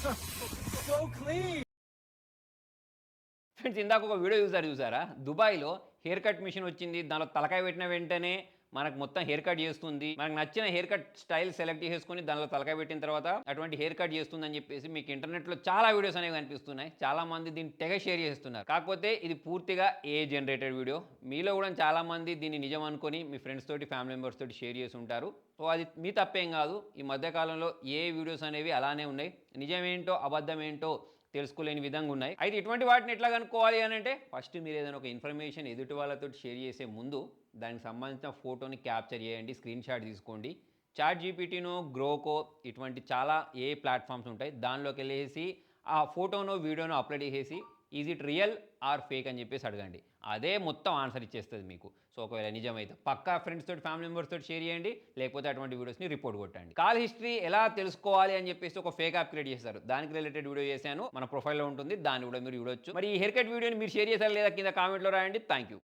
So clean. Friends ఇందాక ఒక video చూసారా? దుబాయ్‌లో హెయిర్ కట్ మిషన్ వచ్చింది. దానిలో తలకాయ పెట్టిన వెంటనే మనకు మొత్తం హెయిర్ కట్ చేస్తుంది. మనకు నచ్చిన హెయిర్ కట్ స్టైల్ సెలెక్ట్ చేసుకొని దానిలో తలకాయ పెట్టిన తర్వాత అటువంటి హెయిర్ కట్ చేస్తుందని చెప్పేసి మీకు ఇంటర్నెట్‌లో చాలా వీడియోస్ అనేవి కనిపిస్తున్నాయి. చాలా మంది దీన్ని తెగ షేర్ చేస్తున్నారు. కాకపోతే ఇది పూర్తిగా ఏఐ జనరేటెడ్ వీడియో. మీలో కూడా చాలా మంది దీన్ని నిజం అనుకొని మీ ఫ్రెండ్స్ తోటి, ఫ్యామిలీ మెంబర్స్ తోటి షేర్ చేసి ఉంటారు. సో అది మీ తప్పేం కాదు. ఈ మధ్య కాలంలో ఏఐ వీడియోస్ అనేవి అలానే ఉన్నాయి. నిజమేంటో, అబద్ధం ఏంటో తెలుసుకోలేని విధంగా ఉన్నాయి. అయితే ఇటువంటి వాటిని ఎట్లా కనుక్కోవాలి అని అంటే ఫస్ట్ మీరు ఏదైనా ఒక ఇన్ఫర్మేషన్ ఎదుటి వాళ్ళతో షేర్ చేసే ముందు దానికి సంబంధించిన ఫోటోని క్యాప్చర్ చేయండి, స్క్రీన్ షాట్ తీసుకోండి. చాట్ జీపీటీనో, గ్రోకో ఇటువంటి చాలా ఏ ప్లాట్ఫామ్స్ ఉంటాయి. దానిలోకి వెళ్ళేసి ఆ ఫోటోనో, వీడియోనో అప్లోడ్ చేసేసి is it real are fake అని చెప్పేసి అడగండి. అదే మొత్తం ఆన్సర్ ఇచ్చేస్తుంది మీకు. సో ఒకవేళ నిజమైతే పక్కా ఫ్రెండ్స్ తోటి, ఫ్యామిలీ మెంబర్స్ తోటి షేర్ చేయండి. లేకపోతే అటువంటి వీడియోస్ని రిపోర్ట్ కొట్టండి. కాల్ హిస్టరీ ఎలా తెలుసుకోవాలి అని చెప్పేసి ఒక ఫేక్ యాప్ క్రియేట్ చేశారు. దానికి రిలేటెడ్ వీడియో చేశాను. మన ప్రొఫైల్లో ఉంటుంది. దాన్ని కూడా మీరు చూడొచ్చు. మరి ఈ హెయిర్ కట్ వీడియోని మీరు షేర్ చేశారా లేదా కింద కామెంట్లో రాయండి. Thank you.